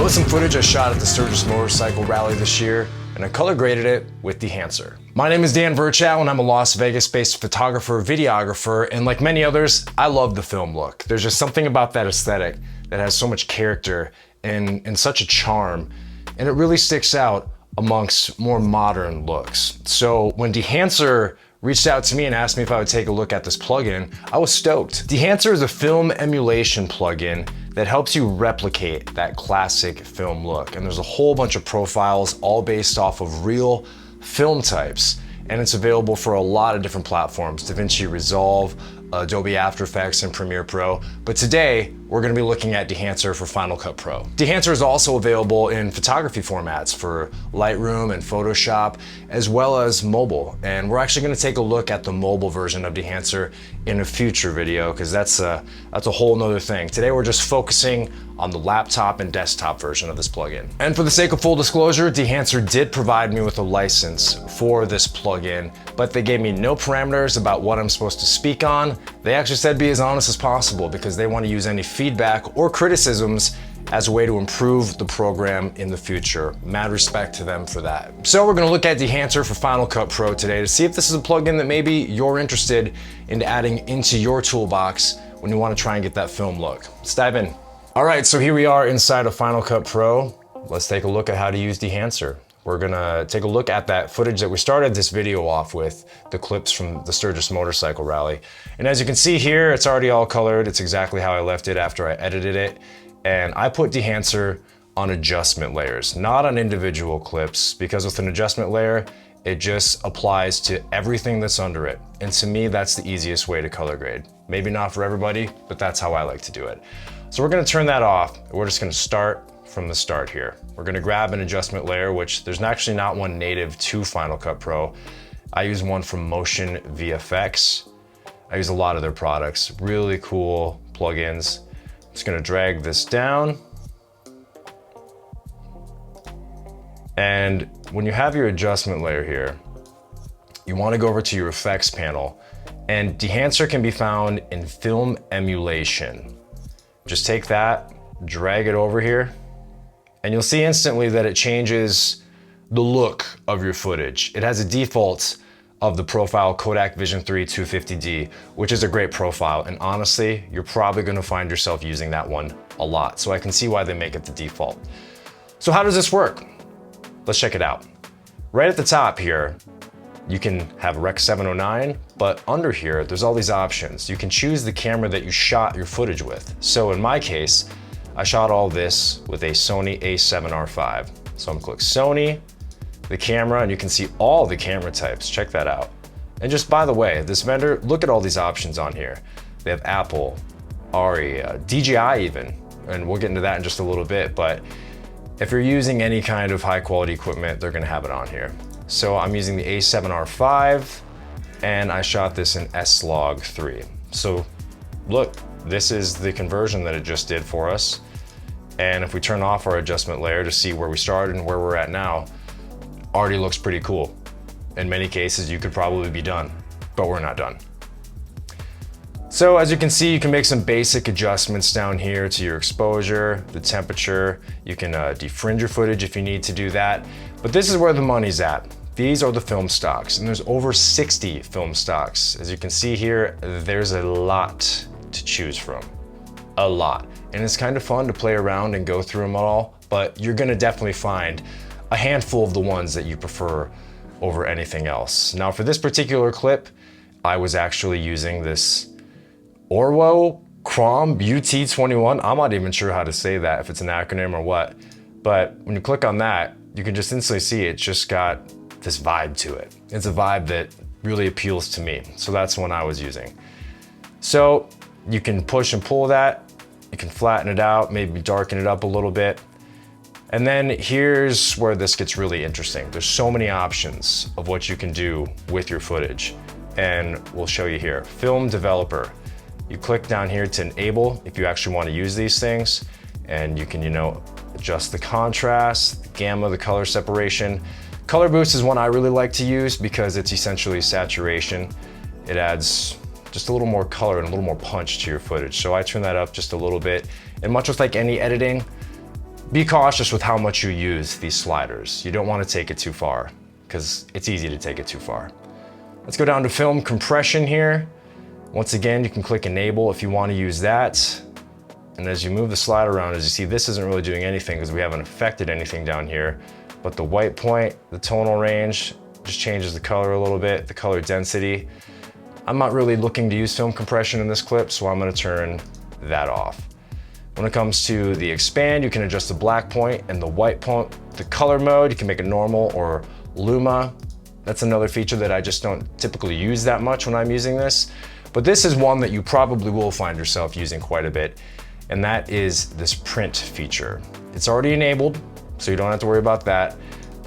was some footage I shot at the Sturgis Motorcycle Rally this year, and I color graded it with Dehancer. My name is Dan Virchow, and I'm a Las Vegas-based photographer, videographer, and like many others, I love the film look. There's just something about that aesthetic that has so much character and such a charm, and it really sticks out amongst more modern looks. So when Dehancer reached out to me and asked me if I would take a look at this plugin, I was stoked. Dehancer is a film emulation plugin that helps you replicate that classic film look. And there's a whole bunch of profiles all based off of real film types. And it's available for a lot of different platforms, Davinci Resolve, Adobe After Effects, and Premiere Pro. But today, we're gonna be looking at Dehancer for Final Cut Pro. Dehancer is also available in photography formats for Lightroom and Photoshop, as well as mobile. And we're actually gonna take a look at the mobile version of Dehancer in a future video, because that's a whole nother thing. Today, we're just focusing on the laptop and desktop version of this plugin. And for the sake of full disclosure, Dehancer did provide me with a license for this plugin, but they gave me no parameters about what I'm supposed to speak on. They actually said be as honest as possible because they want to use any feedback or criticisms as a way to improve the program in the future. Mad respect to them for that. So we're gonna look at Dehancer for Final Cut Pro today to see if this is a plugin that maybe you're interested in adding into your toolbox when you want to try and get that film look. Let's dive in. All right, so here we are inside of Final Cut Pro. Let's take a look at how to use Dehancer. We're gonna take a look at that footage that we started this video off with, the clips from the Sturgis Motorcycle Rally. And as you can see here, it's already all colored. It's exactly how I left it after I edited it. And I put Dehancer on adjustment layers, not on individual clips, because with an adjustment layer, it just applies to everything that's under it. And to me, that's the easiest way to color grade. Maybe not for everybody, but that's how I like to do it. So we're gonna turn that off. We're just gonna start from the start here. We're gonna grab an adjustment layer, which there's actually not one native to Final Cut Pro. I use one from MotionVFX. I use a lot of their products, really cool plugins. I'm just gonna drag this down. And when you have your adjustment layer here, you wanna go over to your effects panel, and Dehancer can be found in film emulation. Just take that, drag it over here, and you'll see instantly that it changes the look of your footage. It has a default of the profile Kodak Vision 3 250D, which is a great profile. And honestly, you're probably gonna find yourself using that one a lot. So I can see why they make it the default. So how does this work? Let's check it out. Right at the top here, you can have Rec 709, but under here, there's all these options. You can choose the camera that you shot your footage with. So in my case, I shot all this with a Sony a7R5. So I'm gonna click Sony, the camera, and you can see all the camera types. Check that out. And just by the way, this vendor, look at all these options on here. They have Apple, ARRI, DJI even, and we'll get into that in just a little bit, but if you're using any kind of high quality equipment, they're gonna have it on here. So I'm using the a7R5, and I shot this in S-Log3. So look, this is the conversion that it just did for us. And if we turn off our adjustment layer to see where we started and where we're at now, already looks pretty cool. In many cases, you could probably be done, but we're not done. So as you can see, you can make some basic adjustments down here to your exposure, the temperature. You can defringe your footage if you need to do that. But this is where the money's at. These are the film stocks, and there's over 60 film stocks. As you can see here, there's a lot to choose from, a lot. And it's kind of fun to play around and go through them all, but you're gonna definitely find a handful of the ones that you prefer over anything else. Now for this particular clip, I was actually using this Orwo Crom UT21. I'm not even sure how to say that, if it's an acronym or what, but when you click on that, you can just instantly see it's just got this vibe to it. It's a vibe that really appeals to me. So that's the one I was using. So you can push and pull that. You can flatten it out, maybe darken it up a little bit. And then here's where this gets really interesting. There's so many options of what you can do with your footage. And we'll show you here. Film developer. You click down here to enable if you actually want to use these things. And you can, adjust the contrast, the gamma, the color separation. Color boost is one I really like to use because it's essentially saturation. It adds just a little more color and a little more punch to your footage. So I turn that up just a little bit. And much with like any editing, be cautious with how much you use these sliders. You don't want to take it too far because it's easy to take it too far. Let's go down to film compression here. Once again, you can click enable if you want to use that. And as you move the slider around, as you see, this isn't really doing anything because we haven't affected anything down here. But the white point, the tonal range, just changes the color a little bit, the color density. I'm not really looking to use film compression in this clip, so I'm going to turn that off. When it comes to the expand, you can adjust the black point and the white point. The color mode, you can make it normal or luma. That's another feature that I just don't typically use that much when I'm using this. But this is one that you probably will find yourself using quite a bit, and that is this print feature. It's already enabled, so you don't have to worry about that.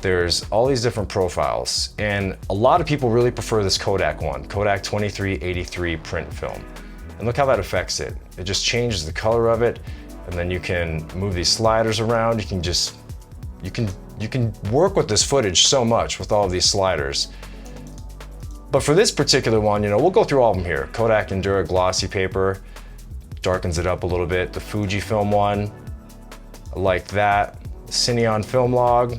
There's all these different profiles, and a lot of people really prefer this Kodak one, Kodak 2383 print film. And look how that affects it. It just changes the color of it, and then you can move these sliders around. You can work with this footage so much with all of these sliders. But for this particular one, we'll go through all of them here. Kodak Endura glossy paper, darkens it up a little bit. The Fujifilm one, I like that. Cineon film log,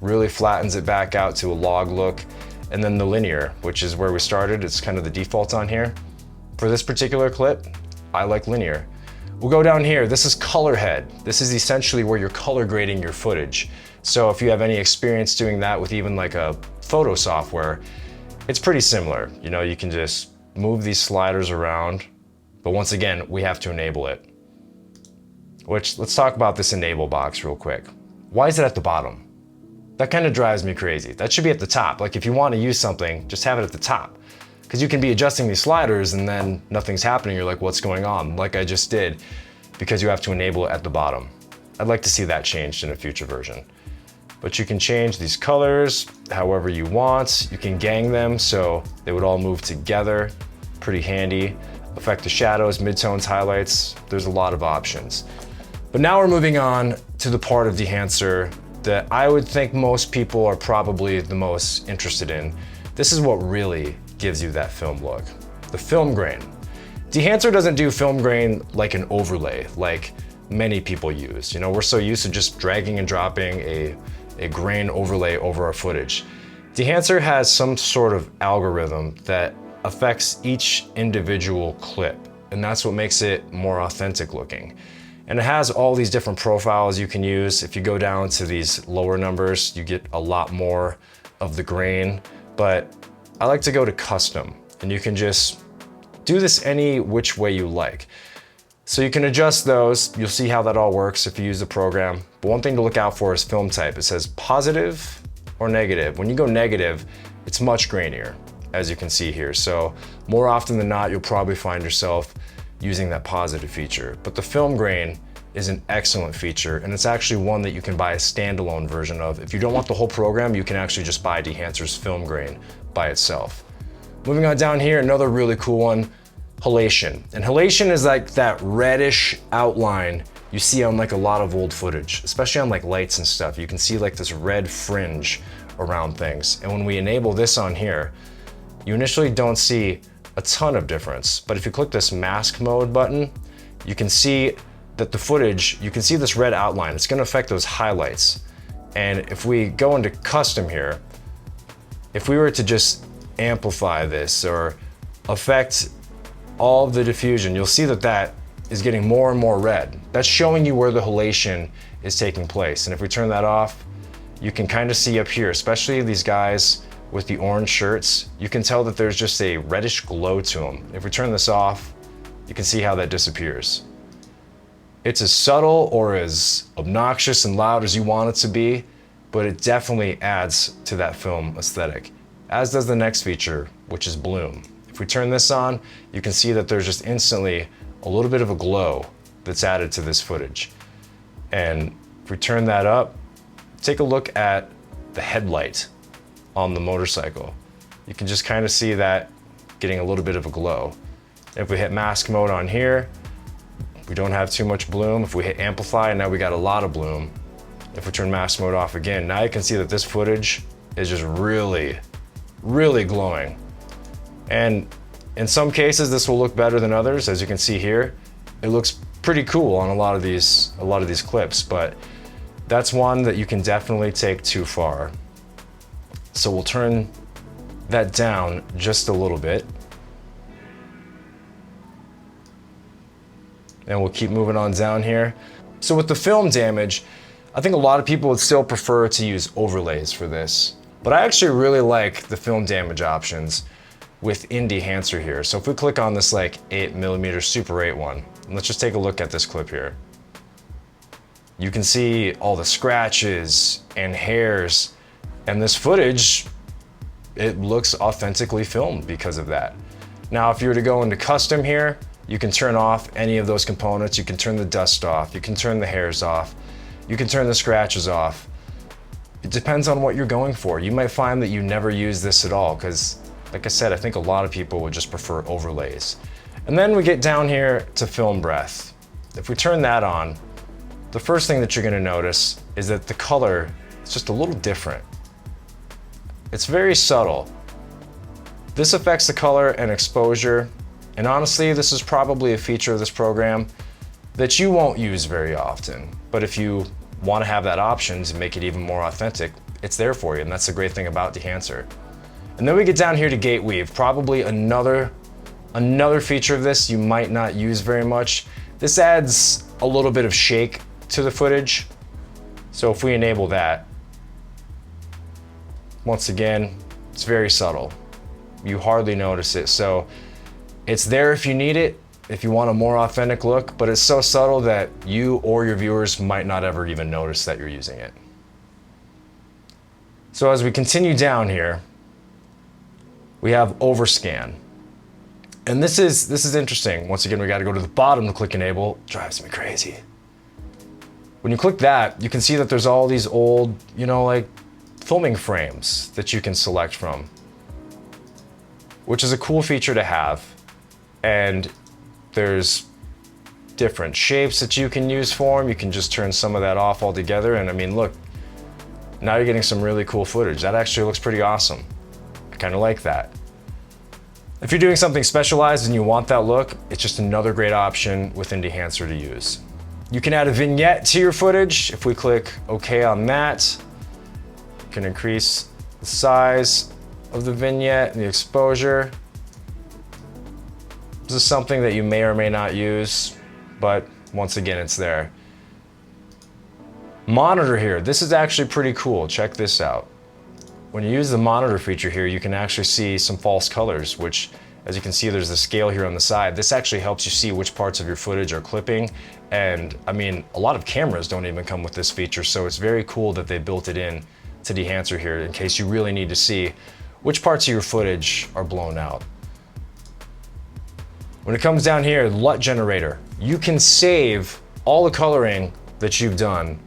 really flattens it back out to a log look. And then the linear, which is where we started. It's kind of the default on here. For this particular clip, I like linear. We'll go down here. This is color head. This is essentially where you're color grading your footage. So if you have any experience doing that with even like a photo software, it's pretty similar. You can just move these sliders around, but once again, we have to enable it. Let's talk about this enable box real quick. Why is it at the bottom? That kind of drives me crazy. That should be at the top. Like if you want to use something, just have it at the top. Because you can be adjusting these sliders and then nothing's happening. You're like, what's going on? Like I just did, because you have to enable it at the bottom. I'd like to see that changed in a future version. But you can change these colors however you want. You can gang them so they would all move together. Pretty handy. Affect the shadows, midtones, highlights. There's a lot of options. But now we're moving on to the part of Dehancer that I would think most people are probably the most interested in. This is what really gives you that film look. The film grain. Dehancer doesn't do film grain like an overlay, like many people use. We're so used to just dragging and dropping a grain overlay over our footage. Dehancer has some sort of algorithm that affects each individual clip, and that's what makes it more authentic looking. And it has all these different profiles you can use. If you go down to these lower numbers, you get a lot more of the grain, but I like to go to custom, and you can just do this any which way you like. So you can adjust those. You'll see how that all works if you use the program. But one thing to look out for is film type. It says positive or negative. When you go negative, it's much grainier, as you can see here. So more often than not, you'll probably find yourself using that positive feature. But the film grain is an excellent feature, and it's actually one that you can buy a standalone version of. If you don't want the whole program, you can actually just buy Dehancer's film grain by itself. Moving on down here, another really cool one, halation. And halation is like that reddish outline you see on like a lot of old footage, especially on like lights and stuff. You can see like this red fringe around things. And when we enable this on here, you initially don't see a ton of difference. But if you click this mask mode button, you can see that the footage, you can see this red outline. It's gonna affect those highlights. And if we go into custom here, if we were to just amplify this or affect all of the diffusion, you'll see that that is getting more and more red. That's showing you where the halation is taking place. And if we turn that off, you can kind of see up here, especially these guys with the orange shirts, you can tell that there's just a reddish glow to them. If we turn this off, you can see how that disappears. It's as subtle or as obnoxious and loud as you want it to be, but it definitely adds to that film aesthetic, as does the next feature, which is bloom. If we turn this on, you can see that there's just instantly a little bit of a glow that's added to this footage. And if we turn that up, take a look at the headlight on the motorcycle. You can just kind of see that getting a little bit of a glow. If we hit mask mode on here, we don't have too much bloom. If we hit amplify, now we got a lot of bloom. If we turn mask mode off again, now you can see that this footage is just really, really glowing. And in some cases, this will look better than others. As you can see here, it looks pretty cool on a lot of these clips, but that's one that you can definitely take too far. So we'll turn that down just a little bit. And we'll keep moving on down here. So with the film damage, I think a lot of people would still prefer to use overlays for this, but I actually really like the film damage options within Dehancer here. So if we click on this like 8mm Super 8 one, and let's just take a look at this clip here. You can see all the scratches and hairs, and this footage, it looks authentically filmed because of that. Now, if you were to go into custom here, you can turn off any of those components. You can turn the dust off, you can turn the hairs off, you can turn the scratches off. It depends on what you're going for. You might find that you never use this at all because, like I said, I think a lot of people would just prefer overlays. And then we get down here to film breath. If we turn that on, the first thing that you're gonna notice is that the color is just a little different. It's very subtle. This affects the color and exposure, and honestly, this is probably a feature of this program that you won't use very often. But if you want to have that option to make it even more authentic, it's there for you, and that's the great thing about Dehancer. And then we get down here to gate weave, probably another feature of this you might not use very much. This adds a little bit of shake to the footage. So if we enable that, once again, it's very subtle. You hardly notice it. So it's there if you need it, if you want a more authentic look, but it's so subtle that you or your viewers might not ever even notice that you're using it. So as we continue down here, we have overscan. And this is interesting. Once again, we got to go to the bottom to click enable. It drives me crazy. When you click that, you can see that there's all these old, like filming frames that you can select from, which is a cool feature to have. And there's different shapes that you can use for them. You can just turn some of that off altogether. And I mean, look, now you're getting some really cool footage. That actually looks pretty awesome. I kind of like that. If you're doing something specialized and you want that look, it's just another great option within Dehancer to use. You can add a vignette to your footage. If we click OK on that, you can increase the size of the vignette and the exposure. This is something that you may or may not use, but once again, it's there. Monitor here, this is actually pretty cool. Check this out. When you use the monitor feature here, you can actually see some false colors, which, as you can see, there's the scale here on the side. This actually helps you see which parts of your footage are clipping. And I mean, a lot of cameras don't even come with this feature, so it's very cool that they built it in to Dehancer here in case you really need to see which parts of your footage are blown out. When it comes down here, LUT generator, you can save all the coloring that you've done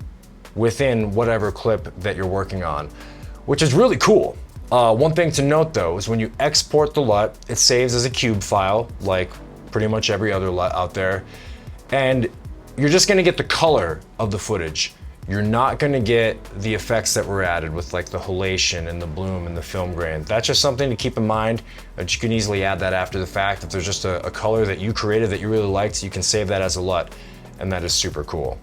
within whatever clip that you're working on, which is really cool. One thing to note though is when you export the LUT, it saves as a cube file, like pretty much every other LUT out there, and you're just gonna get the color of the footage. You're not gonna get the effects that were added with like the halation and the bloom and the film grain. That's just something to keep in mind, that you can easily add that after the fact. If there's just a color that you created that you really liked, you can save that as a LUT, and that is super cool.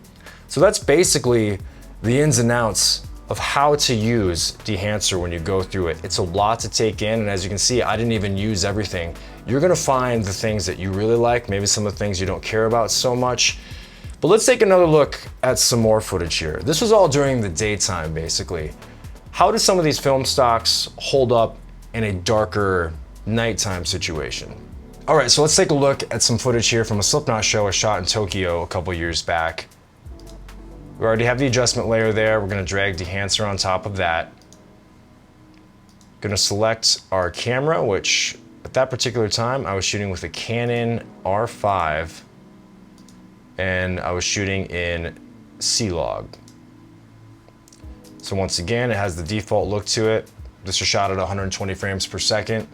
So that's basically the ins and outs of how to use Dehancer when you go through it. It's a lot to take in, and as you can see, I didn't even use everything. You're gonna find the things that you really like, maybe some of the things you don't care about so much. But let's take another look at some more footage here. This was all during the daytime, basically. How do some of these film stocks hold up in a darker nighttime situation? All right, so let's take a look at some footage here from a Slipknot show I shot in Tokyo a couple years back. We already have the adjustment layer there. We're gonna drag Dehancer on top of that. Gonna select our camera, which at that particular time, I was shooting with a Canon R5, and I was shooting in C-Log. So once again, it has the default look to it. This is shot at 120 frames per second.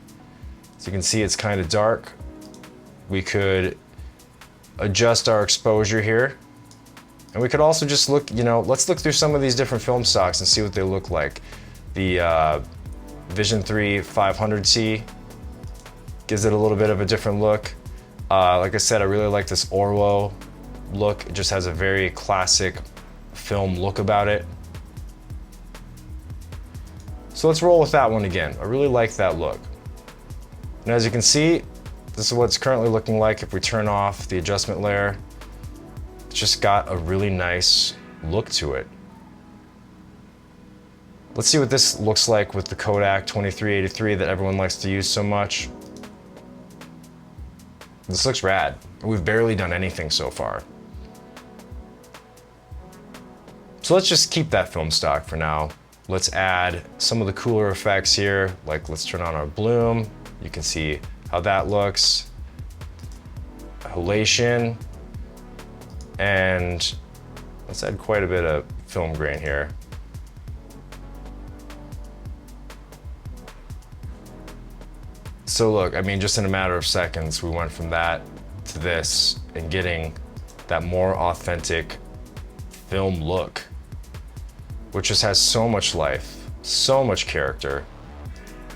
So you can see it's kind of dark. We could adjust our exposure here. And we could also just look, let's look through some of these different film stocks and see what they look like. The Vision 3 500T gives it a little bit of a different look. Like I said, I really like this Orwo look. It just has a very classic film look about it. So let's roll with that one again. I really like that look. And as you can see, this is what it's currently looking like if we turn off the adjustment layer. It's just got a really nice look to it. Let's see what this looks like with the Kodak 2383 that everyone likes to use so much. This looks rad. We've barely done anything so far. So let's just keep that film stock for now. Let's add some of the cooler effects here. Like let's turn on our bloom. You can see how that looks. Halation. And let's add quite a bit of film grain here. So look, I mean, just in a matter of seconds, we went from that to this and getting that more authentic film look, which just has so much life, so much character.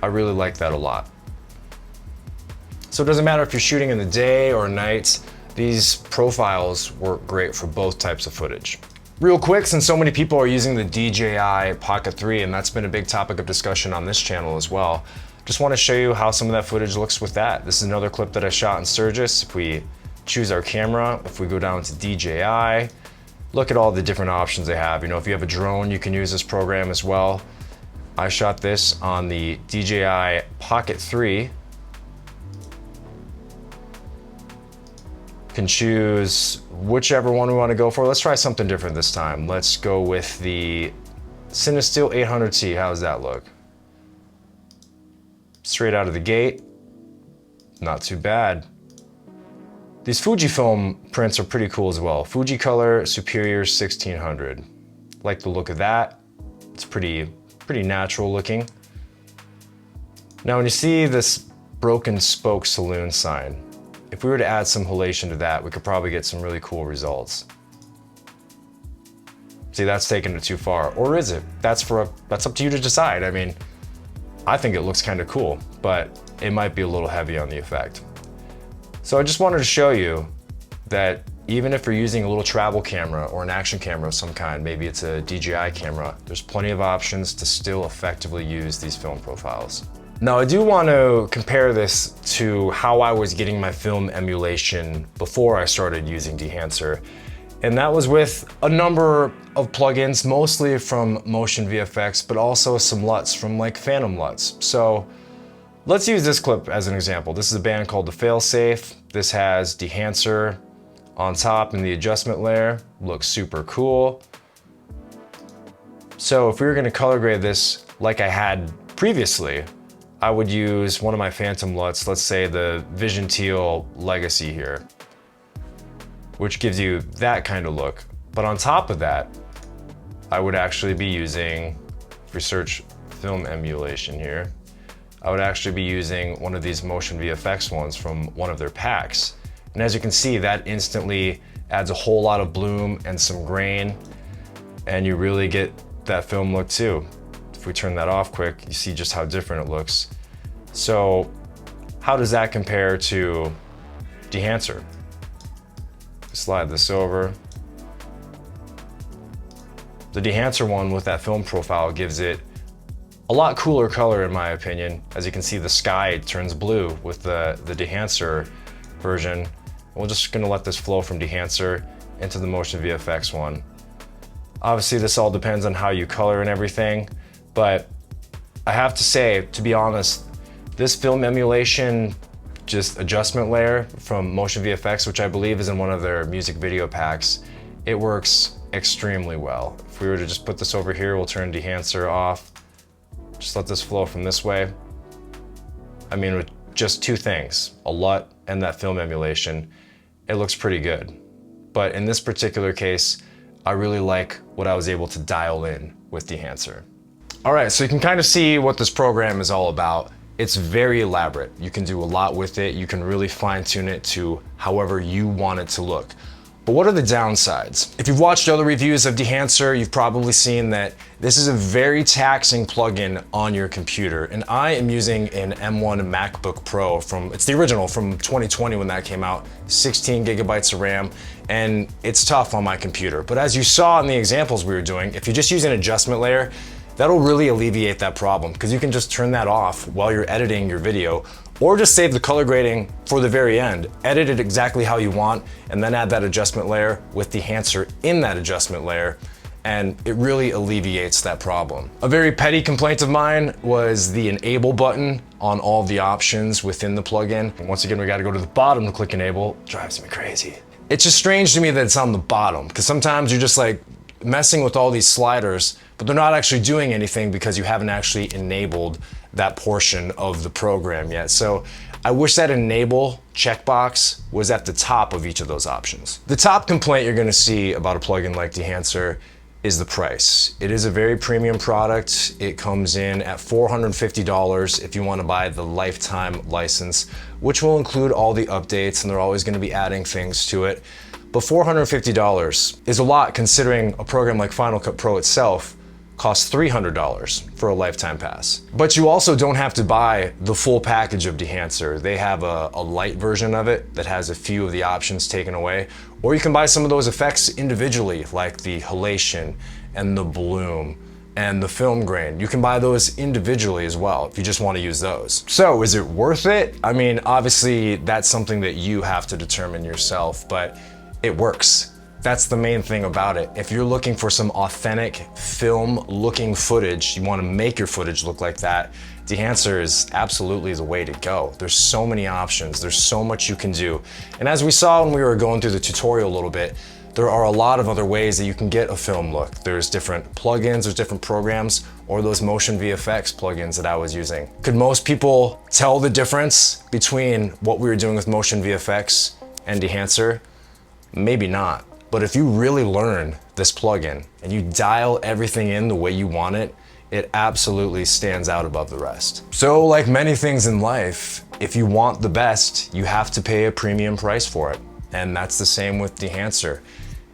I really like that a lot. So it doesn't matter if you're shooting in the day or night, these profiles work great for both types of footage. Real quick, since so many people are using the DJI Pocket 3, and that's been a big topic of discussion on this channel as well, just want to show you how some of that footage looks with that. This is another clip that I shot in Sturgis. If we choose our camera, if we go down to DJI, look at all the different options they have. You know, if you have a drone, you can use this program as well. I shot this on the DJI Pocket 3. You can choose whichever one we want to go for. Let's try something different this time. Let's go with the Cinestill 800T. How does that look? Straight out of the gate, not too bad. These Fujifilm prints are pretty cool as well. Fujicolor Superior 1600. Like the look of that. It's pretty natural looking. Now when you see this broken spoke saloon sign, if we were to add some halation to that, we could probably get some really cool results. See, that's taking it too far, or is it? That's up to you to decide. I mean, I think it looks kind of cool, but it might be a little heavy on the effect. So I just wanted to show you that even if you're using a little travel camera or an action camera of some kind, maybe it's a DJI camera, there's plenty of options to still effectively use these film profiles. Now I do want to compare this to how I was getting my film emulation before I started using Dehancer. And that was with a number of plugins, mostly from MotionVFX, but also some LUTs from like Phantom LUTs. So let's use this clip as an example. This is a band called The Failsafe. This has Dehancer on top in the adjustment layer. Looks super cool. So if we were gonna color grade this like I had previously, I would use one of my Phantom LUTs, let's say the Vision Teal Legacy here, which gives you that kind of look. But on top of that, I would actually be using, if we search film emulation here, I would actually be using one of these MotionVFX ones from one of their packs. And as you can see, that instantly adds a whole lot of bloom and some grain, and you really get that film look too. If we turn that off quick, you see just how different it looks. So how does that compare to Dehancer? Slide this over. The Dehancer one with that film profile gives it a lot cooler color in my opinion. As you can see, the sky turns blue with the Dehancer version. We're just gonna let this flow from Dehancer into the MotionVFX one. Obviously this all depends on how you color and everything, but I have to say, to be honest, this film emulation just adjustment layer from MotionVFX, which I believe is in one of their music video packs, it works extremely well. If we were to just put this over here, we'll turn Dehancer off. Just let this flow from this way. I mean, with just two things, a LUT and that film emulation, it looks pretty good. But in this particular case, I really like what I was able to dial in with Dehancer. All right, so you can kind of see what this program is all about. It's very elaborate. You can do a lot with it. You can really fine tune it to however you want it to look. But what are the downsides? If you've watched other reviews of Dehancer, you've probably seen that this is a very taxing plugin on your computer. And I am using an M1 MacBook Pro it's the original from 2020 when that came out, 16 gigabytes of RAM, and it's tough on my computer. But as you saw in the examples we were doing, if you just use an adjustment layer, that'll really alleviate that problem because you can just turn that off while you're editing your video, or just save the color grading for the very end, edit it exactly how you want, and then add that adjustment layer with Dehancer in that adjustment layer, and it really alleviates that problem. A very petty complaint of mine was the enable button on all the options within the plugin. And once again, we gotta go to the bottom to click enable. It drives me crazy. It's just strange to me that it's on the bottom, because sometimes you're just like messing with all these sliders, but they're not actually doing anything because you haven't actually enabled that portion of the program yet. So I wish that enable checkbox was at the top of each of those options. The top complaint you're gonna see about a plugin like Dehancer is the price. It is a very premium product. It comes in at $450 if you want to buy the lifetime license, which will include all the updates, and they're always going to be adding things to it. But $450 is a lot considering a program like Final Cut Pro itself costs $300 for a lifetime pass. But you also don't have to buy the full package of Dehancer. They have a light version of it that has a few of the options taken away, or you can buy some of those effects individually, like the halation and the bloom and the film grain. You can buy those individually as well if you just want to use those. So is it worth it? I mean, obviously that's something that you have to determine yourself, but it works. That's the main thing about it. If you're looking for some authentic film looking footage, you want to make your footage look like that, Dehancer is absolutely the way to go. There's so many options, there's so much you can do. And as we saw when we were going through the tutorial a little bit, there are a lot of other ways that you can get a film look. There's different plugins, there's different programs, or those MotionVFX plugins that I was using. Could most people tell the difference between what we were doing with MotionVFX and Dehancer? Maybe not. But if you really learn this plugin and you dial everything in the way you want it, it absolutely stands out above the rest. So like many things in life, if you want the best, you have to pay a premium price for it. And that's the same with Dehancer.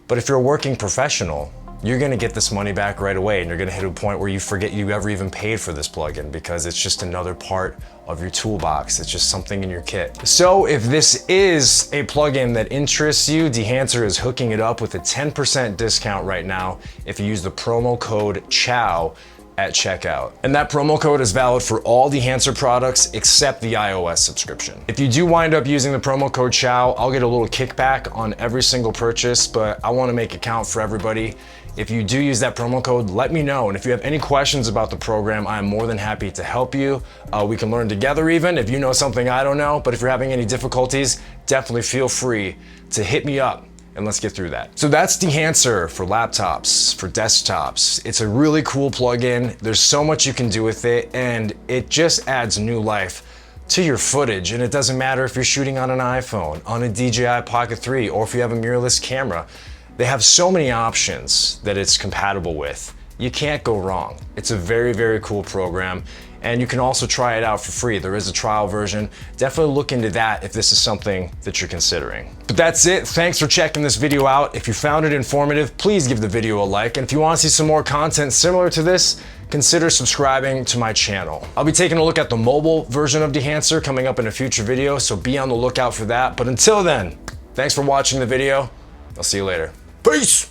But if you're a working professional, you're gonna get this money back right away, and you're gonna hit a point where you forget you ever even paid for this plugin because it's just another part of your toolbox. It's just something in your kit. So if this is a plugin that interests you, Dehancer is hooking it up with a 10% discount right now if you use the promo code CHOW at checkout. And that promo code is valid for all Dehancer products except the iOS subscription. If you do wind up using the promo code CHOW, I'll get a little kickback on every single purchase, but I wanna make it count for everybody. If you do use that promo code, let me know. And if you have any questions about the program, I'm more than happy to help you. We can learn together even if you know something I don't know, but if you're having any difficulties, definitely feel free to hit me up and let's get through that. So that's Dehancer for laptops, for desktops. It's a really cool plugin. There's so much you can do with it, and it just adds new life to your footage. And it doesn't matter if you're shooting on an iPhone, on a DJI Pocket 3, or if you have a mirrorless camera. They have so many options that it's compatible with. You can't go wrong. It's a very, very cool program. And you can also try it out for free. There is a trial version. Definitely look into that if this is something that you're considering. But that's it. Thanks for checking this video out. If you found it informative, please give the video a like. And if you want to see some more content similar to this, consider subscribing to my channel. I'll be taking a look at the mobile version of Dehancer coming up in a future video, so be on the lookout for that. But until then, thanks for watching the video. I'll see you later. Peace!